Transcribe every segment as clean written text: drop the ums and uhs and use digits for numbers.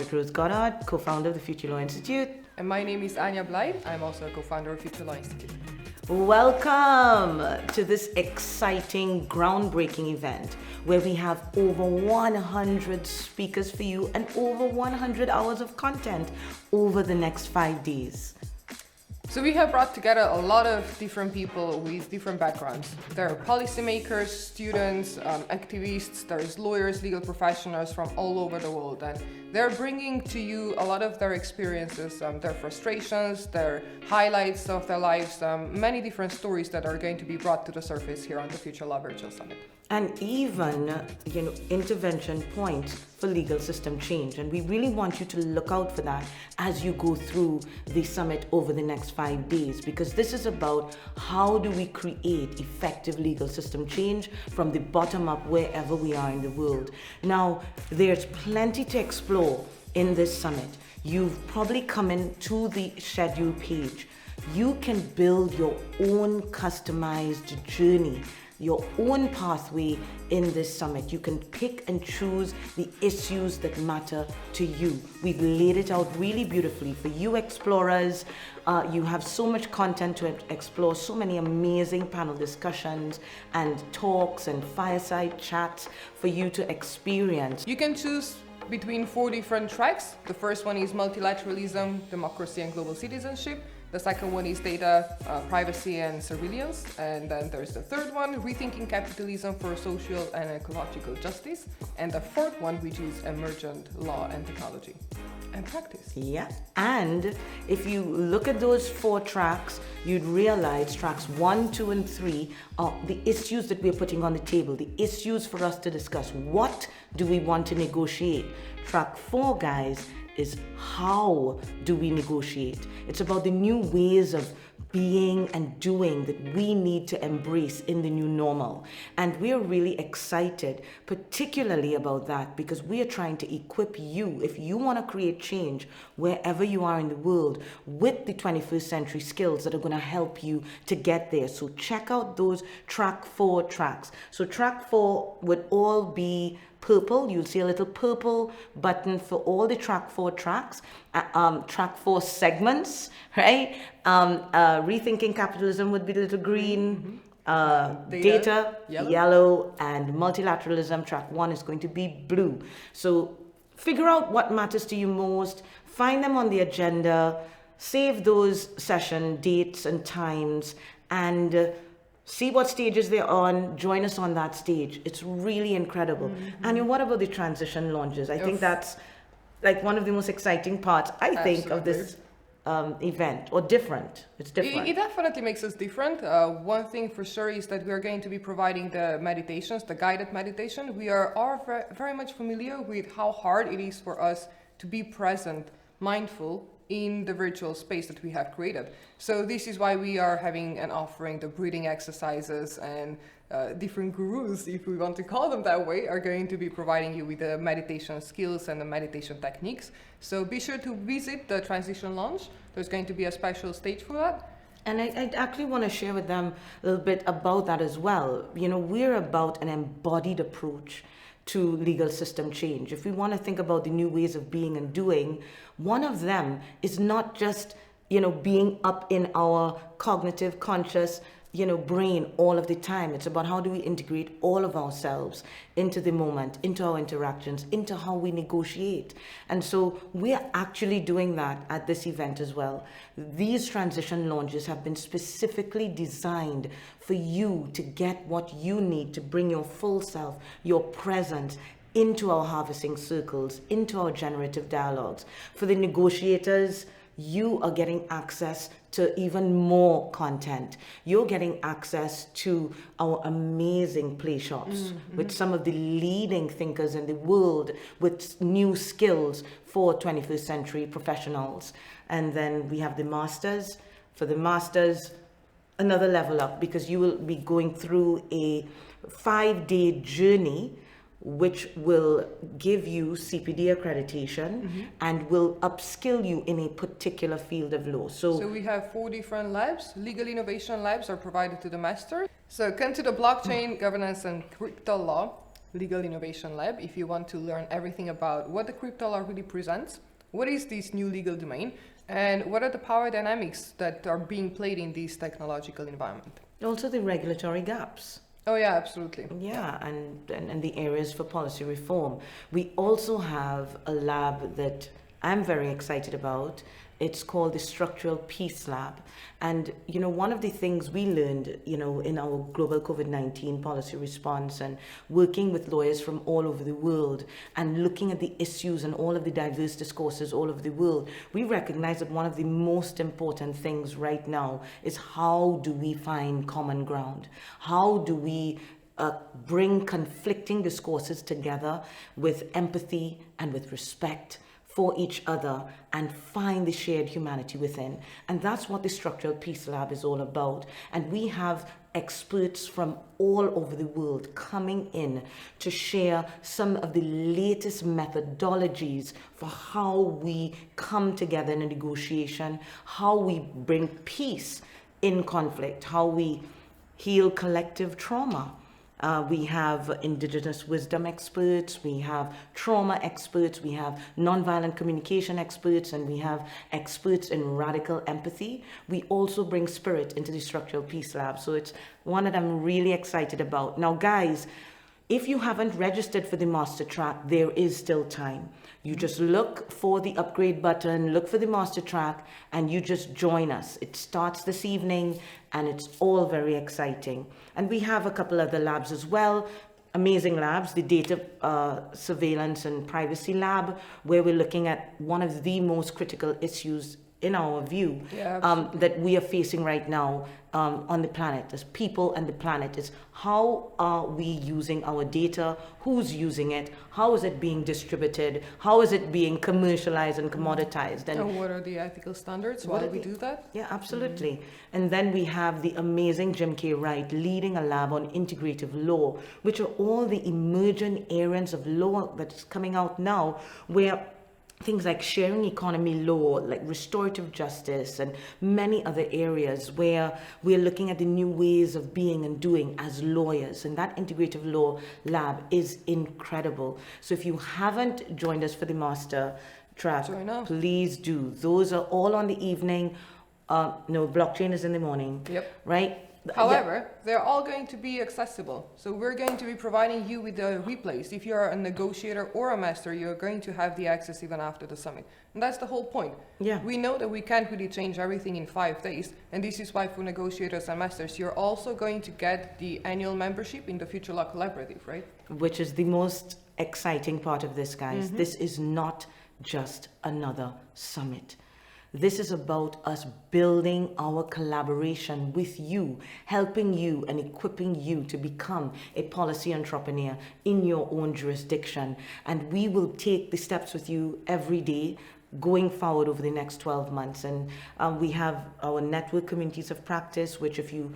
Margaret Rose Goddard, co-founder of the Future Law Institute. And my name is Anya Blythe. I'm also a co-founder of Future Law Institute. Welcome to this exciting, groundbreaking event where we have over 100 speakers for you and over 100 hours of content over the next 5 days. So we have brought together a lot of different people with different backgrounds. There are policymakers, students, activists, there's lawyers, legal professionals from all over the world. And they're bringing to you a lot of their experiences, their frustrations, their highlights of their lives, many different stories that are going to be brought to the surface here on the Future Law Virtual Summit. And even, intervention points for legal system change. And we really want you to look out for that as you go through the summit over the next 5 days, because this is about how do we create effective legal system change from the bottom up wherever we are in the world. Now, there's plenty to explore in this summit. You've probably come in to the schedule page. You can build your own customized journey, your own pathway in this summit. You can pick and choose the issues that matter to you. We've laid it out really beautifully for you explorers. You have so much content to explore, so many amazing panel discussions and talks and fireside chats for you to experience. You can choose between 4 different tracks. The first one is multilateralism, democracy and global citizenship. The second one is data, privacy and surveillance. And then there's the third one, rethinking capitalism for social and ecological justice. And the fourth one, which is emergent law and technology and practice. Yeah, and if you look at those 4 tracks, you'd realize tracks 1, 2, and 3 are the issues that we're putting on the table, the issues for us to discuss. What do we want to negotiate? Track 4, guys, is how do we negotiate? It's about the new ways of being and doing that we need to embrace in the new normal. And we're really excited, particularly about that, because we are trying to equip you, if you want to create change wherever you are in the world, with the 21st century skills that are going to help you to get there. So check out those track 4 tracks. So track 4 would all be purple. You'll see a little purple button for all the track 4 tracks, track 4 segments, right? Rethinking capitalism would be the little green, data yellow, and multilateralism, track 1 is going to be blue. So figure out what matters to you most, find them on the agenda, save those session dates and times, and see what stages they're on, join us on that stage. It's really incredible. And what about the transition launches? I think that's like one of the most exciting parts, I think, of this event, or different. It's different. It definitely makes us different. One thing for sure is that we are going to be providing the meditations, the guided meditation. We are very much familiar with how hard it is for us to be present, mindful, in the virtual space that we have created. So this is why we are having and offering the breathing exercises, and different gurus, if we want to call them that way, are going to be providing you with the meditation skills and the meditation techniques. So be sure to visit the transition launch. There's going to be a special stage for that. And I actually want to share with them a little bit about that as well. We're about an embodied approach to legal system change. If we want to think about the new ways of being and doing, one of them is not just, being up in our cognitive, conscious, brain all of the time. It's about how do we integrate all of ourselves into the moment, into our interactions, into how we negotiate. And so we're actually doing that at this event as well. These transition launches have been specifically designed for you to get what you need to bring your full self, your presence, into our harvesting circles, into our generative dialogues. For the negotiators, you are getting access to even more content. You're getting access to our amazing play shops with some of the leading thinkers in the world with new skills for 21st century professionals. And then we have the masters. For the masters, another level up, because you will be going through a 5-day journey which will give you CPD accreditation and will upskill you in a particular field of law. So we have 4 different labs. Legal innovation labs are provided to the master. So come to the blockchain, governance and crypto law. Legal Innovation Lab if you want to learn everything about what the crypto law really presents, what is this new legal domain, and what are the power dynamics that are being played in this technological environment. Also the regulatory gaps. Oh yeah, absolutely. Yeah, and the areas for policy reform. We also have a lab that I'm very excited about. It's called the Structural Peace Lab. And, one of the things we learned, in our global COVID-19 policy response and working with lawyers from all over the world and looking at the issues and all of the diverse discourses all over the world, we recognize that one of the most important things right now is how do we find common ground? How do we bring conflicting discourses together with empathy and with respect for each other and find the shared humanity within. And that's what the Structural Peace Lab is all about. And we have experts from all over the world coming in to share some of the latest methodologies for how we come together in a negotiation, how we bring peace in conflict, how we heal collective trauma. We have indigenous wisdom experts, we have trauma experts, we have nonviolent communication experts, and we have experts in radical empathy. We also bring spirit into the Structural Peace Lab. So it's one that I'm really excited about. Now, guys, if you haven't registered for the master track, there is still time. You just look for the upgrade button, look for the master track, and you just join us. It starts this evening, and it's all very exciting. And we have a couple other labs as well, amazing labs, the Data Surveillance and Privacy Lab, where we're looking at one of the most critical issues in our view that we are facing right now on the planet, as people and the planet, is how are we using our data, who's using it, how is it being distributed, how is it being commercialized and commoditized, and what are the ethical standards while we do that? Yeah, absolutely. Mm-hmm. And then we have the amazing Jim K. Wright leading a lab on integrative law, which are all the emerging areas of law that's coming out now, where things like sharing economy law, like restorative justice, and many other areas where we're looking at the new ways of being and doing as lawyers. And that integrative law lab is incredible. So if you haven't joined us for the master track, please do. Those are all on the evening. No, blockchain is in the morning. Yep. Right? However, they're all going to be accessible. So we're going to be providing you with the replays. If you're a negotiator or a master, you're going to have the access even after the summit. And that's the whole point. Yeah. We know that we can't really change everything in 5 days. And this is why for negotiators and masters, you're also going to get the annual membership in the Future Law Collaborative, right? Which is the most exciting part of this, guys. Mm-hmm. This is not just another summit. This is about us building our collaboration with you, helping you and equipping you to become a policy entrepreneur in your own jurisdiction. And we will take the steps with you every day going forward over the next 12 months. And we have our network communities of practice, which if you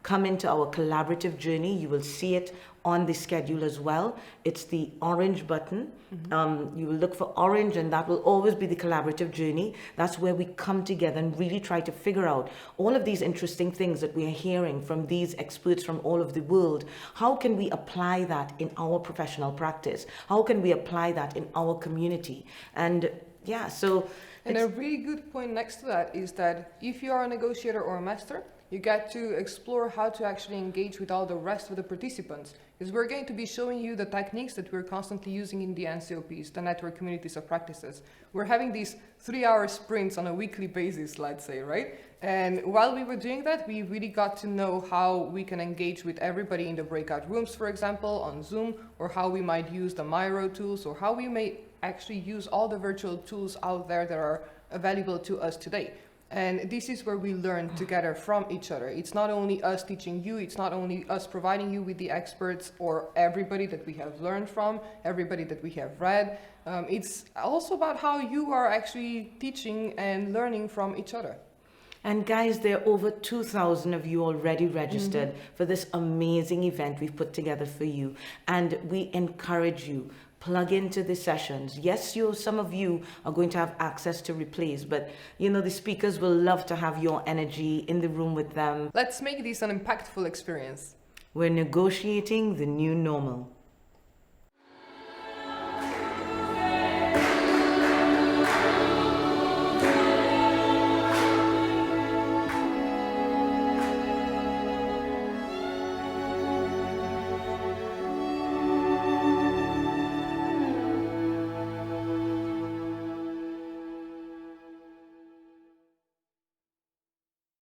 come into our collaborative journey, you will see it on the schedule as well. It's the orange button. Mm-hmm. You will look for orange, and that will always be the collaborative journey. That's where we come together and really try to figure out all of these interesting things that we are hearing from these experts from all over the world. How can we apply that in our professional practice? How can we apply that in our community? And yeah, so... And a really good point next to that is that if you are a negotiator or a master, you get to explore how to actually engage with all the rest of the participants. Because we're going to be showing you the techniques that we're constantly using in the NCOPs, the network communities of practices. We're having these 3-hour sprints on a weekly basis, let's say, right? And while we were doing that, we really got to know how we can engage with everybody in the breakout rooms, for example, on Zoom, or how we might use the Miro tools, or how we may actually use all the virtual tools out there that are available to us today. And this is where we learn together from each other. It's not only us teaching you, it's not only us providing you with the experts or everybody that we have learned from, everybody that we have read. It's also about how you are actually teaching and learning from each other. And guys, there are over 2,000 of you already registered for this amazing event we've put together for you. And we encourage you, plug into the sessions. Yes, some of you are going to have access to replays, but the speakers will love to have your energy in the room with them. Let's make this an impactful experience. We're negotiating the new normal.